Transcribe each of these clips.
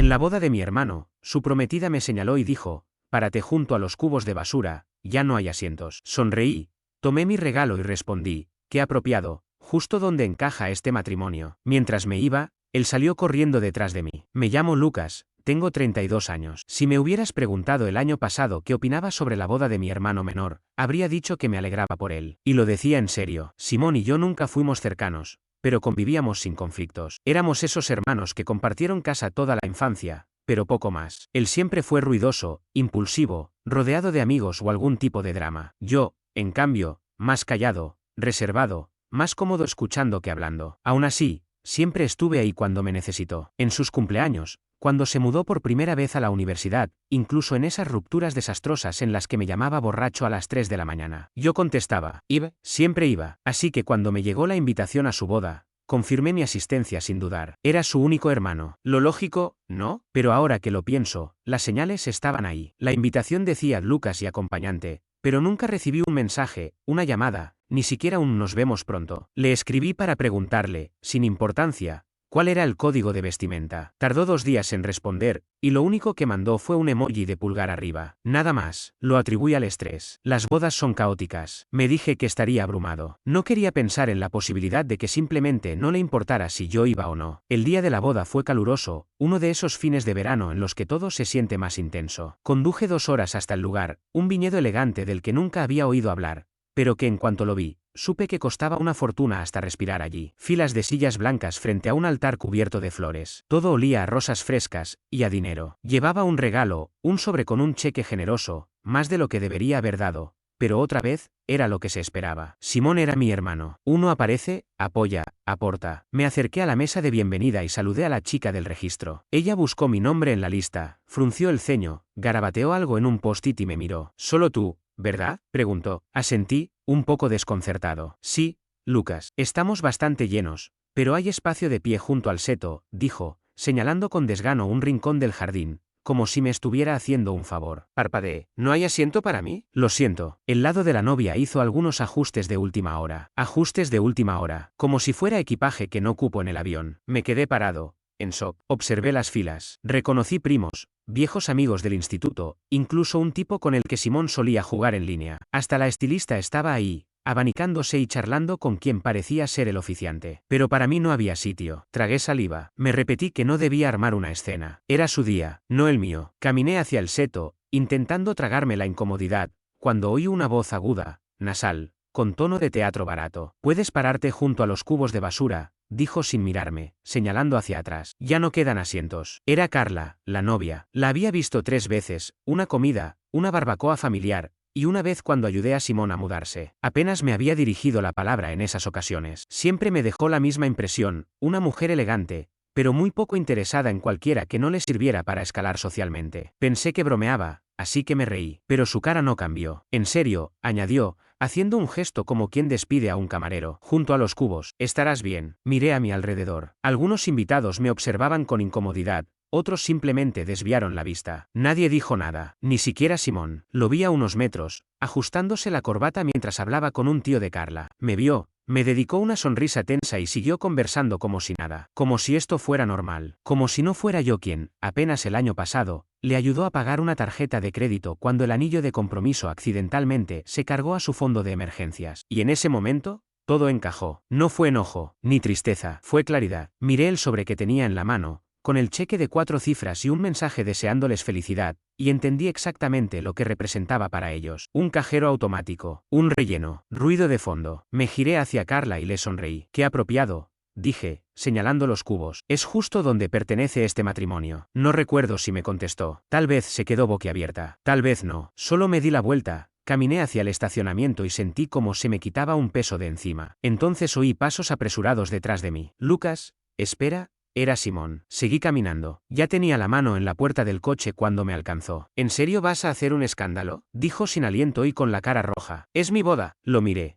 En la boda de mi hermano, su prometida me señaló y dijo, párate junto a los cubos de basura, ya no hay asientos. Sonreí, tomé mi regalo y respondí, qué apropiado, justo donde encaja este matrimonio. Mientras me iba, él salió corriendo detrás de mí. Me llamo Lucas, tengo 32 años. Si me hubieras preguntado el año pasado qué opinaba sobre la boda de mi hermano menor, habría dicho que me alegraba por él. Y lo decía en serio. Simón y yo nunca fuimos cercanos, pero convivíamos sin conflictos. Éramos esos hermanos que compartieron casa toda la infancia, pero poco más. Él siempre fue ruidoso, impulsivo, rodeado de amigos o algún tipo de drama. Yo, en cambio, más callado, reservado, más cómodo escuchando que hablando. Aún así, siempre estuve ahí cuando me necesitó. En sus cumpleaños, cuando se mudó por primera vez a la universidad, incluso en esas rupturas desastrosas en las que me llamaba borracho a las 3 de la mañana. Yo contestaba, iba, siempre iba. Así que cuando me llegó la invitación a su boda, confirmé mi asistencia sin dudar. Era su único hermano. Lo lógico, ¿no? Pero ahora que lo pienso, las señales estaban ahí. La invitación decía Lucas y acompañante, pero nunca recibí un mensaje, una llamada, ni siquiera un nos vemos pronto. Le escribí para preguntarle, sin importancia, cuál era el código de vestimenta. Tardó 2 días en responder, y lo único que mandó fue un emoji de pulgar arriba. Nada más. Lo atribuí al estrés. Las bodas son caóticas. Me dije que estaría abrumado. No quería pensar en la posibilidad de que simplemente no le importara si yo iba o no. El día de la boda fue caluroso, uno de esos fines de verano en los que todo se siente más intenso. Conduje 2 horas hasta el lugar, un viñedo elegante del que nunca había oído hablar, pero que en cuanto lo vi, supe que costaba una fortuna hasta respirar allí. Filas de sillas blancas frente a un altar cubierto de flores. Todo olía a rosas frescas y a dinero. Llevaba un regalo, un sobre con un cheque generoso, más de lo que debería haber dado, pero otra vez, era lo que se esperaba. Simón era mi hermano. Uno aparece, apoya, aporta. Me acerqué a la mesa de bienvenida y saludé a la chica del registro. Ella buscó mi nombre en la lista, frunció el ceño, garabateó algo en un post-it y me miró. ¿Solo tú, verdad?, preguntó. Asentí, un poco desconcertado. Sí, Lucas. Estamos bastante llenos, pero hay espacio de pie junto al seto, dijo, señalando con desgano un rincón del jardín, como si me estuviera haciendo un favor. Parpadeé. ¿No hay asiento para mí? Lo siento. El lado de la novia hizo algunos ajustes de última hora. Ajustes de última hora. Como si fuera equipaje que no cupo en el avión. Me quedé parado, en shock. Observé las filas. Reconocí primos, viejos amigos del instituto, incluso un tipo con el que Simón solía jugar en línea. Hasta la estilista estaba ahí, abanicándose y charlando con quien parecía ser el oficiante. Pero para mí no había sitio. Tragué saliva. Me repetí que no debía armar una escena. Era su día, no el mío. Caminé hacia el seto, intentando tragarme la incomodidad, cuando oí una voz aguda, nasal, con tono de teatro barato. «Puedes pararte junto a los cubos de basura», dijo sin mirarme, señalando hacia atrás. Ya no quedan asientos. Era Carla, la novia. La había visto 3 veces, una comida, una barbacoa familiar, y una vez cuando ayudé a Simón a mudarse. Apenas me había dirigido la palabra en esas ocasiones. Siempre me dejó la misma impresión, una mujer elegante, pero muy poco interesada en cualquiera que no le sirviera para escalar socialmente. Pensé que bromeaba, así que me reí. Pero su cara no cambió. En serio, añadió, haciendo un gesto como quien despide a un camarero. Junto a los cubos. Estarás bien. Miré a mi alrededor. Algunos invitados me observaban con incomodidad, otros simplemente desviaron la vista. Nadie dijo nada, ni siquiera Simón. Lo vi a unos metros, ajustándose la corbata mientras hablaba con un tío de Carla. Me vio, me dedicó una sonrisa tensa y siguió conversando como si nada. Como si esto fuera normal. Como si no fuera yo quien, apenas el año pasado, le ayudó a pagar una tarjeta de crédito cuando el anillo de compromiso accidentalmente se cargó a su fondo de emergencias. Y en ese momento, todo encajó. No fue enojo, ni tristeza, fue claridad. Miré el sobre que tenía en la mano, con el cheque de 4 cifras y un mensaje deseándoles felicidad, y entendí exactamente lo que representaba para ellos. Un cajero automático, un relleno, ruido de fondo. Me giré hacia Carla y le sonreí. «Qué apropiado», dije, señalando los cubos. «Es justo donde pertenece este matrimonio». No recuerdo si me contestó. Tal vez se quedó boquiabierta. Tal vez no. Solo me di la vuelta, caminé hacia el estacionamiento y sentí como se me quitaba un peso de encima. Entonces oí pasos apresurados detrás de mí. «Lucas, espera». Era Simón. Seguí caminando. Ya tenía la mano en la puerta del coche cuando me alcanzó. «¿En serio vas a hacer un escándalo?», dijo sin aliento y con la cara roja. «Es mi boda». Lo miré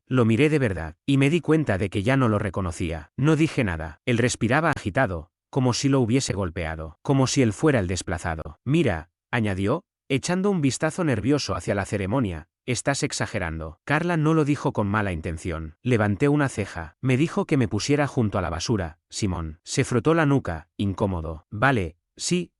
de verdad, y me di cuenta de que ya no lo reconocía. No dije nada. Él respiraba agitado, como si lo hubiese golpeado, como si él fuera el desplazado. «Mira», añadió, echando un vistazo nervioso hacia la ceremonia, «estás exagerando». Carla no lo dijo con mala intención. Levanté una ceja. «Me dijo que me pusiera junto a la basura, Simón». Se frotó la nuca, incómodo. «Vale, sí,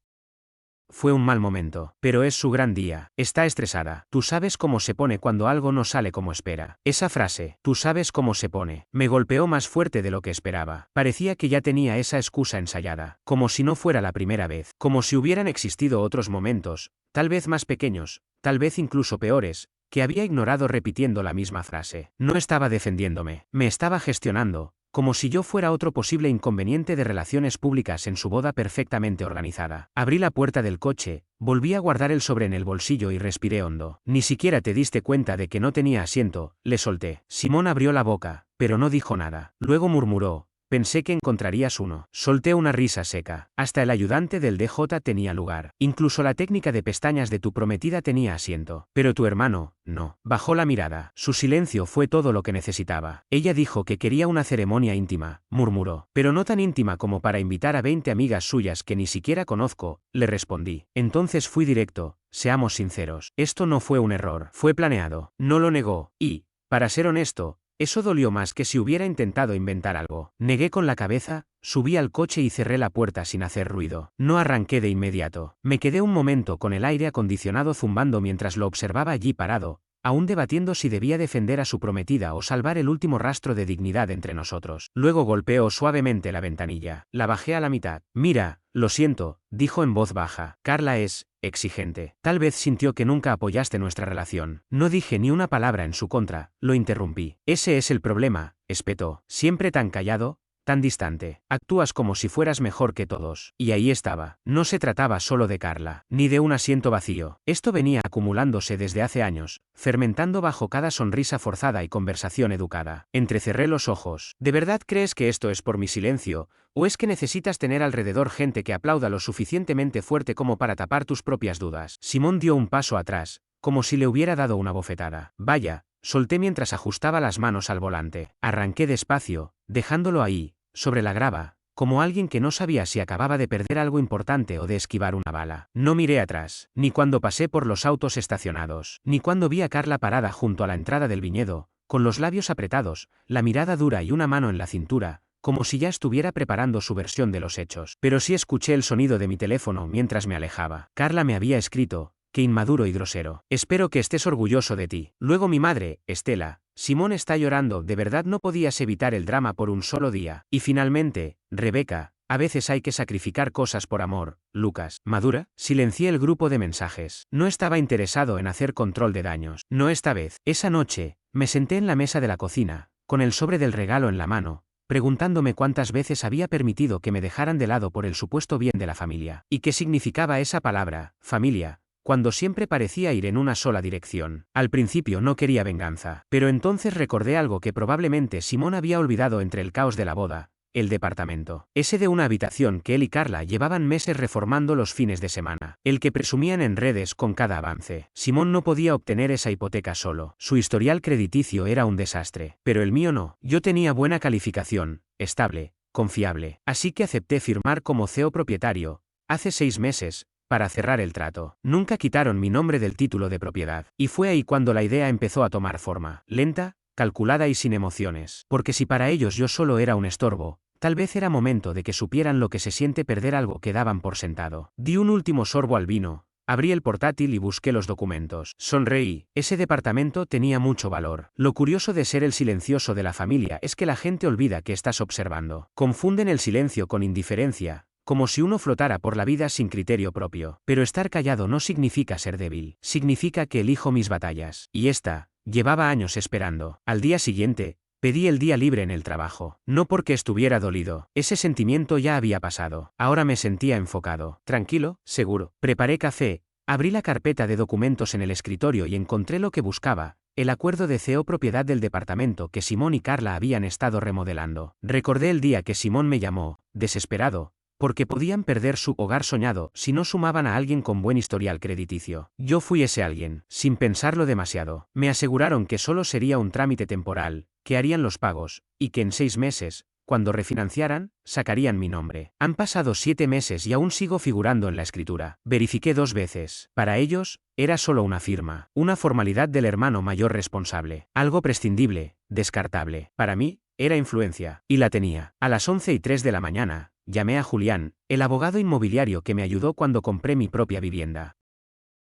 fue un mal momento. Pero es su gran día. Está estresada. Tú sabes cómo se pone cuando algo no sale como espera. Esa frase, tú sabes cómo se pone, me golpeó más fuerte de lo que esperaba. Parecía que ya tenía esa excusa ensayada. Como si no fuera la primera vez. Como si hubieran existido otros momentos, tal vez más pequeños, tal vez incluso peores, que había ignorado repitiendo la misma frase. No estaba defendiéndome, me estaba gestionando, como si yo fuera otro posible inconveniente de relaciones públicas en su boda perfectamente organizada. Abrí la puerta del coche, volví a guardar el sobre en el bolsillo y respiré hondo. Ni siquiera te diste cuenta de que no tenía asiento, le solté. Simón abrió la boca, pero no dijo nada. Luego murmuró, pensé que encontrarías uno. Solté una risa seca. Hasta el ayudante del DJ tenía lugar. Incluso la técnica de pestañas de tu prometida tenía asiento. Pero tu hermano, no. Bajó la mirada. Su silencio fue todo lo que necesitaba. Ella dijo que quería una ceremonia íntima, murmuró. Pero no tan íntima como para invitar a 20 amigas suyas que ni siquiera conozco, le respondí. Entonces fui directo. Seamos sinceros. Esto no fue un error. Fue planeado. No lo negó. Y, para ser honesto, eso dolió más que si hubiera intentado inventar algo. Negué con la cabeza, subí al coche y cerré la puerta sin hacer ruido. No arranqué de inmediato. Me quedé un momento con el aire acondicionado zumbando mientras lo observaba allí parado, aún debatiendo si debía defender a su prometida o salvar el último rastro de dignidad entre nosotros. Luego golpeó suavemente la ventanilla. La bajé a la mitad. Mira, lo siento, dijo en voz baja. Carla es exigente. Tal vez sintió que nunca apoyaste nuestra relación. No dije ni una palabra en su contra, lo interrumpí. Ese es el problema, espetó. Siempre tan callado, tan distante. Actúas como si fueras mejor que todos. Y ahí estaba. No se trataba solo de Carla, ni de un asiento vacío. Esto venía acumulándose desde hace años, fermentando bajo cada sonrisa forzada y conversación educada. Entrecerré los ojos. ¿De verdad crees que esto es por mi silencio? ¿O es que necesitas tener alrededor gente que aplauda lo suficientemente fuerte como para tapar tus propias dudas? Simón dio un paso atrás, como si le hubiera dado una bofetada. Vaya, solté mientras ajustaba las manos al volante. Arranqué despacio, dejándolo ahí, sobre la grava, como alguien que no sabía si acababa de perder algo importante o de esquivar una bala. No miré atrás, ni cuando pasé por los autos estacionados, ni cuando vi a Carla parada junto a la entrada del viñedo, con los labios apretados, la mirada dura y una mano en la cintura, como si ya estuviera preparando su versión de los hechos. Pero sí escuché el sonido de mi teléfono mientras me alejaba. Carla me había escrito, qué inmaduro y grosero. Espero que estés orgulloso de ti. Luego mi madre, Estela, Simón está llorando, de verdad no podías evitar el drama por un solo día. Y finalmente, Rebeca, a veces hay que sacrificar cosas por amor. Lucas, ¿madura? Silencié el grupo de mensajes. No estaba interesado en hacer control de daños. No esta vez. Esa noche, me senté en la mesa de la cocina, con el sobre del regalo en la mano, preguntándome cuántas veces había permitido que me dejaran de lado por el supuesto bien de la familia. ¿Y qué significaba esa palabra, familia, cuando siempre parecía ir en una sola dirección? Al principio no quería venganza, pero entonces recordé algo que probablemente Simón había olvidado entre el caos de la boda: el departamento. Ese de una habitación que él y Carla llevaban meses reformando los fines de semana. El que presumían en redes con cada avance. Simón no podía obtener esa hipoteca solo. Su historial crediticio era un desastre. Pero el mío no. Yo tenía buena calificación, estable, confiable. Así que acepté firmar como CEO propietario, hace 6 meses, para cerrar el trato. Nunca quitaron mi nombre del título de propiedad. Y fue ahí cuando la idea empezó a tomar forma. Lenta, calculada y sin emociones. Porque si para ellos yo solo era un estorbo, tal vez era momento de que supieran lo que se siente perder algo que daban por sentado. Di un último sorbo al vino, abrí el portátil y busqué los documentos. Sonreí. Ese departamento tenía mucho valor. Lo curioso de ser el silencioso de la familia es que la gente olvida que estás observando. Confunden el silencio con indiferencia, como si uno flotara por la vida sin criterio propio. Pero estar callado no significa ser débil. Significa que elijo mis batallas. Y esta, llevaba años esperando. Al día siguiente, pedí el día libre en el trabajo. No porque estuviera dolido. Ese sentimiento ya había pasado. Ahora me sentía enfocado. Tranquilo, seguro. Preparé café, abrí la carpeta de documentos en el escritorio y encontré lo que buscaba: el acuerdo de CEO propiedad del departamento que Simón y Carla habían estado remodelando. Recordé el día que Simón me llamó, desesperado, porque podían perder su hogar soñado si no sumaban a alguien con buen historial crediticio. Yo fui ese alguien, sin pensarlo demasiado. Me aseguraron que solo sería un trámite temporal, que harían los pagos, y que en 6 meses, cuando refinanciaran, sacarían mi nombre. Han pasado 7 meses y aún sigo figurando en la escritura. Verifiqué 2 veces. Para ellos, era solo una firma, una formalidad del hermano mayor responsable, algo prescindible, descartable. Para mí, era influencia, y la tenía. A las 11:03 de la mañana, llamé a Julián, el abogado inmobiliario que me ayudó cuando compré mi propia vivienda.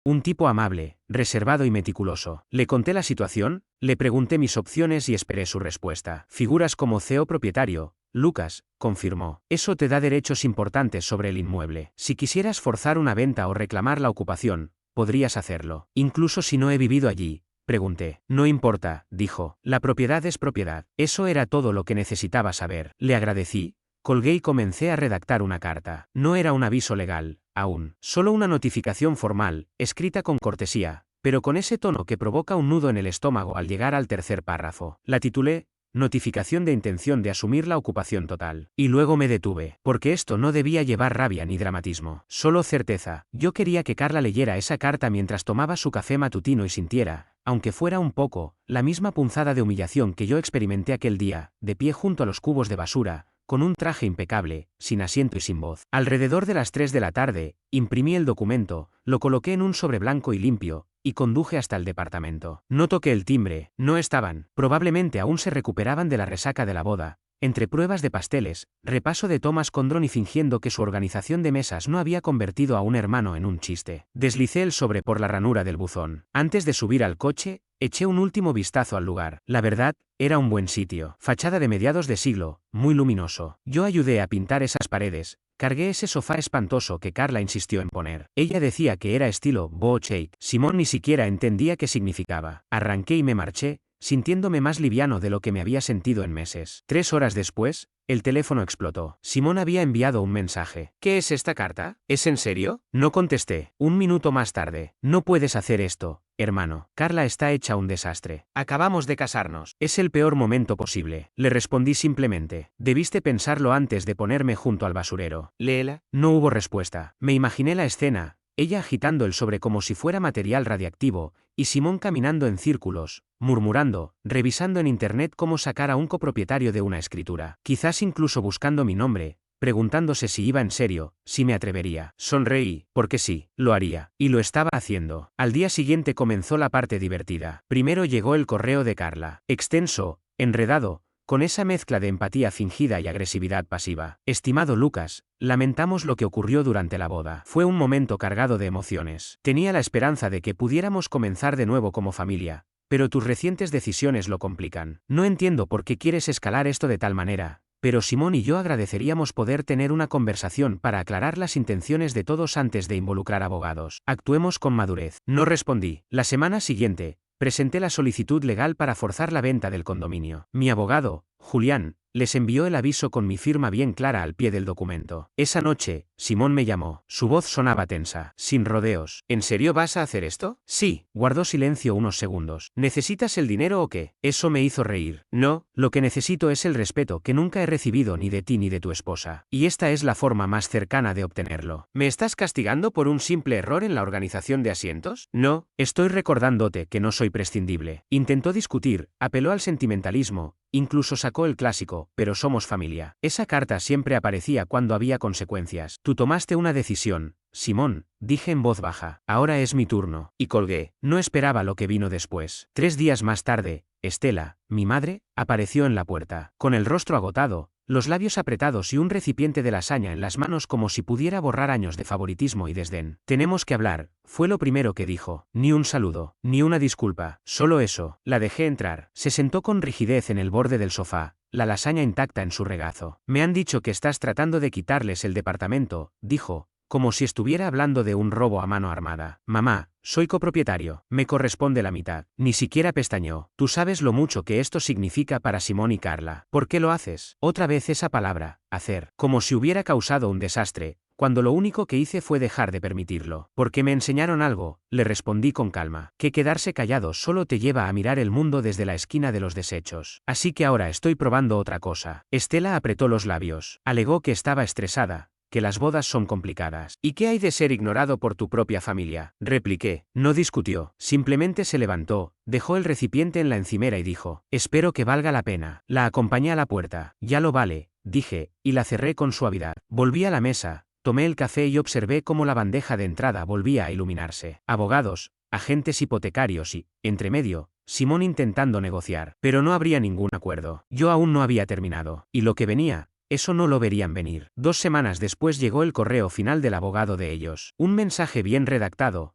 Un tipo amable, reservado y meticuloso. Le conté la situación, le pregunté mis opciones y esperé su respuesta. Figuras como CEO propietario, Lucas, confirmó. Eso te da derechos importantes sobre el inmueble. Si quisieras forzar una venta o reclamar la ocupación, podrías hacerlo. Incluso si no he vivido allí, pregunté. No importa, dijo. La propiedad es propiedad. Eso era todo lo que necesitaba saber. Le agradecí. Colgué y comencé a redactar una carta. No era un aviso legal, aún. Solo una notificación formal, escrita con cortesía, pero con ese tono que provoca un nudo en el estómago al llegar al tercer párrafo. La titulé, Notificación de intención de asumir la ocupación total. Y luego me detuve, porque esto no debía llevar rabia ni dramatismo. Solo certeza. Yo quería que Carla leyera esa carta mientras tomaba su café matutino y sintiera, aunque fuera un poco, la misma punzada de humillación que yo experimenté aquel día, de pie junto a los cubos de basura, con un traje impecable, sin asiento y sin voz. Alrededor de las 3 de la tarde, imprimí el documento, lo coloqué en un sobre blanco y limpio, y conduje hasta el departamento. No toqué el timbre, no estaban, probablemente aún se recuperaban de la resaca de la boda. Entre pruebas de pasteles, repaso de tomas con dron y fingiendo que su organización de mesas no había convertido a un hermano en un chiste. Deslicé el sobre por la ranura del buzón. Antes de subir al coche, eché un último vistazo al lugar. La verdad, era un buen sitio. Fachada de mediados de siglo, muy luminoso. Yo ayudé a pintar esas paredes. Cargué ese sofá espantoso que Carla insistió en poner. Ella decía que era estilo Bo Shake. Simón ni siquiera entendía qué significaba. Arranqué y me marché, sintiéndome más liviano de lo que me había sentido en meses. 3 horas después, el teléfono explotó. Simón había enviado un mensaje. ¿Qué es esta carta? ¿Es en serio? No contesté. Un minuto más tarde. No puedes hacer esto, hermano. Carla está hecha un desastre. Acabamos de casarnos. Es el peor momento posible. Le respondí simplemente. Debiste pensarlo antes de ponerme junto al basurero. Léela. No hubo respuesta. Me imaginé la escena. Ella agitando el sobre como si fuera material radiactivo, y Simón caminando en círculos, murmurando, revisando en internet cómo sacar a un copropietario de una escritura. Quizás incluso buscando mi nombre, preguntándose si iba en serio, si me atrevería. Sonreí, porque sí, lo haría. Y lo estaba haciendo. Al día siguiente comenzó la parte divertida. Primero llegó el correo de Carla. Extenso, enredado, con esa mezcla de empatía fingida y agresividad pasiva. Estimado Lucas, lamentamos lo que ocurrió durante la boda. Fue un momento cargado de emociones. Tenía la esperanza de que pudiéramos comenzar de nuevo como familia, pero tus recientes decisiones lo complican. No entiendo por qué quieres escalar esto de tal manera, pero Simón y yo agradeceríamos poder tener una conversación para aclarar las intenciones de todos antes de involucrar abogados. Actuemos con madurez. No respondí. La semana siguiente, presenté la solicitud legal para forzar la venta del condominio. Mi abogado, Julián, les envió el aviso con mi firma bien clara al pie del documento. Esa noche, Simón me llamó. Su voz sonaba tensa, sin rodeos. ¿En serio vas a hacer esto? Sí. Guardó silencio unos segundos. ¿Necesitas el dinero o qué? Eso me hizo reír. No, lo que necesito es el respeto que nunca he recibido ni de ti ni de tu esposa. Y esta es la forma más cercana de obtenerlo. ¿Me estás castigando por un simple error en la organización de asientos? No, estoy recordándote que no soy prescindible. Intentó discutir, apeló al sentimentalismo, incluso sacó el clásico, pero somos familia. Esa carta siempre aparecía cuando había consecuencias. Tú tomaste una decisión, Simón, dije en voz baja. Ahora es mi turno. Y colgué. No esperaba lo que vino después. 3 días más tarde, Estela, mi madre, apareció en la puerta. Con el rostro agotado, los labios apretados y un recipiente de lasaña en las manos como si pudiera borrar años de favoritismo y desdén. Tenemos que hablar, fue lo primero que dijo. Ni un saludo, ni una disculpa, solo eso. La dejé entrar. Se sentó con rigidez en el borde del sofá, la lasaña intacta en su regazo. Me han dicho que estás tratando de quitarles el departamento, dijo, como si estuviera hablando de un robo a mano armada. Mamá, soy copropietario, me corresponde la mitad. Ni siquiera pestañeó. Tú sabes lo mucho que esto significa para Simón y Carla. ¿Por qué lo haces? Otra vez esa palabra, hacer. Como si hubiera causado un desastre, cuando lo único que hice fue dejar de permitirlo. Porque me enseñaron algo, le respondí con calma. Que quedarse callado solo te lleva a mirar el mundo desde la esquina de los desechos. Así que ahora estoy probando otra cosa. Estela apretó los labios. Alegó que estaba estresada, que las bodas son complicadas. ¿Y qué hay de ser ignorado por tu propia familia? Repliqué. No discutió, simplemente se levantó, dejó el recipiente en la encimera y dijo, espero que valga la pena. La acompañé a la puerta. Ya lo vale, dije, y la cerré con suavidad. Volví a la mesa, tomé el café y observé cómo la bandeja de entrada volvía a iluminarse. Abogados, agentes hipotecarios y, entre medio, Simón intentando negociar. Pero no habría ningún acuerdo. Yo aún no había terminado. Y lo que venía, eso no lo verían venir. 2 semanas después llegó el correo final del abogado de ellos. Un mensaje bien redactado,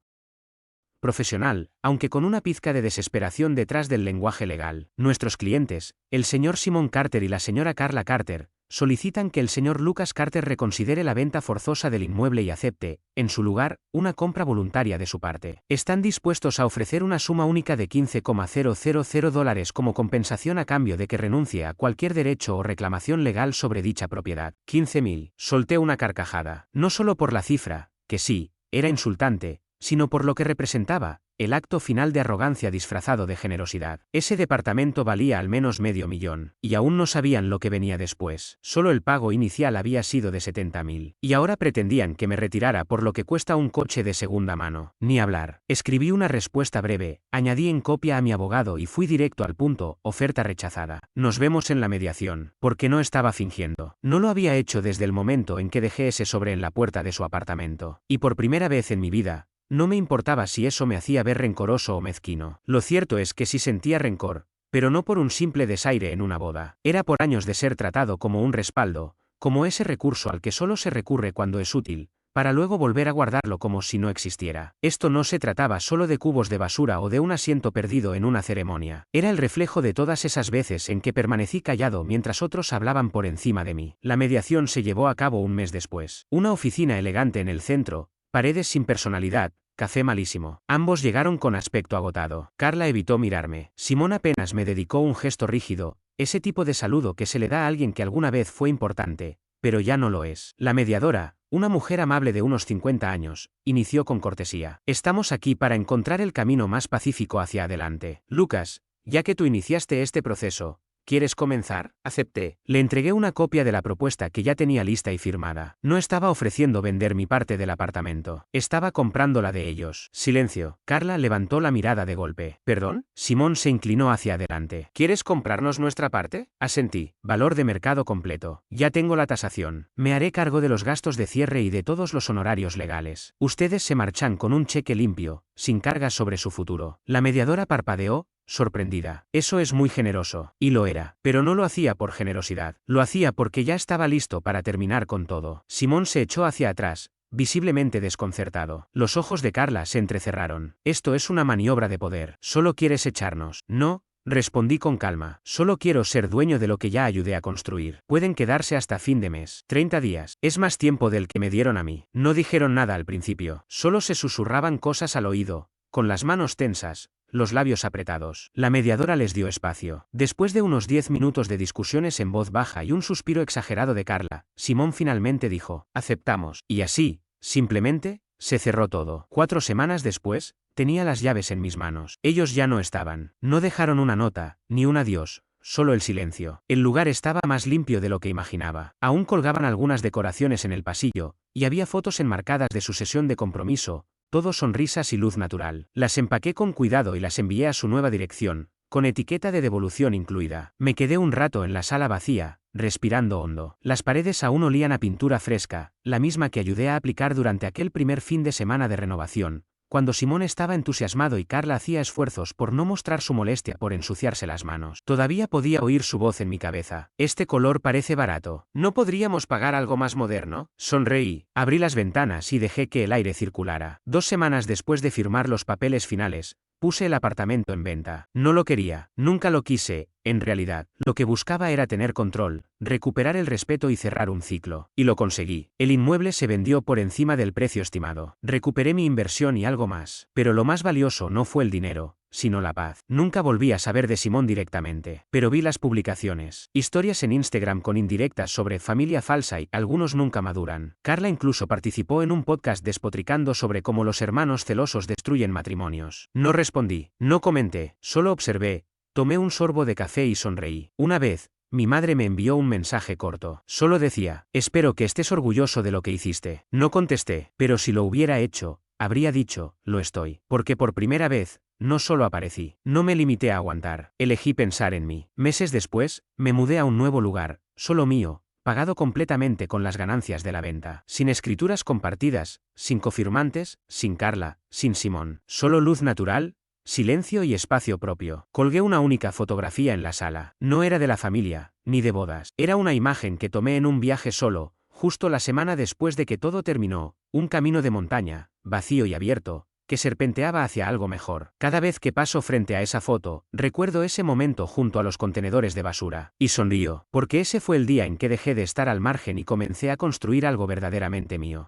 profesional, aunque con una pizca de desesperación detrás del lenguaje legal. Nuestros clientes, el señor Simon Carter y la señora Carla Carter, solicitan que el señor Lucas Carter reconsidere la venta forzosa del inmueble y acepte, en su lugar, una compra voluntaria de su parte. Están dispuestos a ofrecer una suma única de $15,000 como compensación a cambio de que renuncie a cualquier derecho o reclamación legal sobre dicha propiedad. 15.000. Solté una carcajada. No solo por la cifra, que sí, era insultante, sino por lo que representaba, el acto final de arrogancia disfrazado de generosidad. Ese departamento valía al menos $500,000, y aún no sabían lo que venía después. Solo el pago inicial había sido de $70,000, y ahora pretendían que me retirara por lo que cuesta un coche de segunda mano. Ni hablar. Escribí una respuesta breve, añadí en copia a mi abogado y fui directo al punto: oferta rechazada. Nos vemos en la mediación, porque no estaba fingiendo. No lo había hecho desde el momento en que dejé ese sobre en la puerta de su apartamento. Y por primera vez en mi vida, no me importaba si eso me hacía ver rencoroso o mezquino. Lo cierto es que sí sentía rencor, pero no por un simple desaire en una boda. Era por años de ser tratado como un respaldo, como ese recurso al que solo se recurre cuando es útil, para luego volver a guardarlo como si no existiera. Esto no se trataba solo de cubos de basura o de un asiento perdido en una ceremonia. Era el reflejo de todas esas veces en que permanecí callado mientras otros hablaban por encima de mí. La mediación se llevó a cabo un mes después. Una oficina elegante en el centro, paredes sin personalidad, café malísimo. Ambos llegaron con aspecto agotado. Carla evitó mirarme. Simón apenas me dedicó un gesto rígido, ese tipo de saludo que se le da a alguien que alguna vez fue importante, pero ya no lo es. La mediadora, una mujer amable de unos 50 años, inició con cortesía. Estamos aquí para encontrar el camino más pacífico hacia adelante. Lucas, ya que tú iniciaste este proceso, ¿quieres comenzar? Acepté. Le entregué una copia de la propuesta que ya tenía lista y firmada. No estaba ofreciendo vender mi parte del apartamento. Estaba comprando la de ellos. Silencio. Carla levantó la mirada de golpe. ¿Perdón? Simón se inclinó hacia adelante. ¿Quieres comprarnos nuestra parte? Asentí. Valor de mercado completo. Ya tengo la tasación. Me haré cargo de los gastos de cierre y de todos los honorarios legales. Ustedes se marchan con un cheque limpio, sin cargas sobre su futuro. La mediadora parpadeó, sorprendida. Eso es muy generoso, y lo era, pero no lo hacía por generosidad, lo hacía porque ya estaba listo para terminar con todo. Simón se echó hacia atrás, visiblemente desconcertado. Los ojos de Carla se entrecerraron. Esto es una maniobra de poder. ¿Solo quieres echarnos? No, respondí con calma. Solo quiero ser dueño de lo que ya ayudé a construir. Pueden quedarse hasta fin de mes. 30 días. Es más tiempo del que me dieron a mí. No dijeron nada al principio. Solo se susurraban cosas al oído, con las manos tensas, los labios apretados. La mediadora les dio espacio. Después de unos 10 minutos de discusiones en voz baja y un suspiro exagerado de Carla, Simón finalmente dijo: aceptamos. Y así, simplemente, se cerró todo. 4 semanas después, tenía las llaves en mis manos. Ellos ya no estaban. No dejaron una nota, ni un adiós. Solo el silencio. El lugar estaba más limpio de lo que imaginaba. Aún colgaban algunas decoraciones en el pasillo, y había fotos enmarcadas de su sesión de compromiso, todo sonrisas y luz natural. Las empaqué con cuidado y las envié a su nueva dirección, con etiqueta de devolución incluida. Me quedé un rato en la sala vacía, respirando hondo. Las paredes aún olían a pintura fresca, la misma que ayudé a aplicar durante aquel primer fin de semana de renovación, cuando Simón estaba entusiasmado y Carla hacía esfuerzos por no mostrar su molestia por ensuciarse las manos. Todavía podía oír su voz en mi cabeza. Este color parece barato. ¿No podríamos pagar algo más moderno? Sonreí, abrí las ventanas y dejé que el aire circulara. 2 semanas después de firmar los papeles finales, puse el apartamento en venta. No lo quería, nunca lo quise, en realidad. Lo que buscaba era tener control, recuperar el respeto y cerrar un ciclo. Y lo conseguí. El inmueble se vendió por encima del precio estimado. Recuperé mi inversión y algo más. Pero lo más valioso no fue el dinero, sino la paz. Nunca volví a saber de Simón directamente, pero vi las publicaciones. Historias en Instagram con indirectas sobre familia falsa y algunos nunca maduran. Carla incluso participó en un podcast despotricando sobre cómo los hermanos celosos destruyen matrimonios. No respondí, no comenté, solo observé, tomé un sorbo de café y sonreí. Una vez, mi madre me envió un mensaje corto. Solo decía: espero que estés orgulloso de lo que hiciste. No contesté, pero si lo hubiera hecho, habría dicho: lo estoy. Porque por primera vez, no solo aparecí, no me limité a aguantar, elegí pensar en mí. Meses después, me mudé a un nuevo lugar, solo mío, pagado completamente con las ganancias de la venta. Sin escrituras compartidas, sin cofirmantes, sin Carla, sin Simón. Solo luz natural, silencio y espacio propio. Colgué una única fotografía en la sala. No era de la familia, ni de bodas. Era una imagen que tomé en un viaje solo, justo la semana después de que todo terminó, un camino de montaña, vacío y abierto, que serpenteaba hacia algo mejor. Cada vez que paso frente a esa foto, recuerdo ese momento junto a los contenedores de basura, y sonrío, porque ese fue el día en que dejé de estar al margen y comencé a construir algo verdaderamente mío.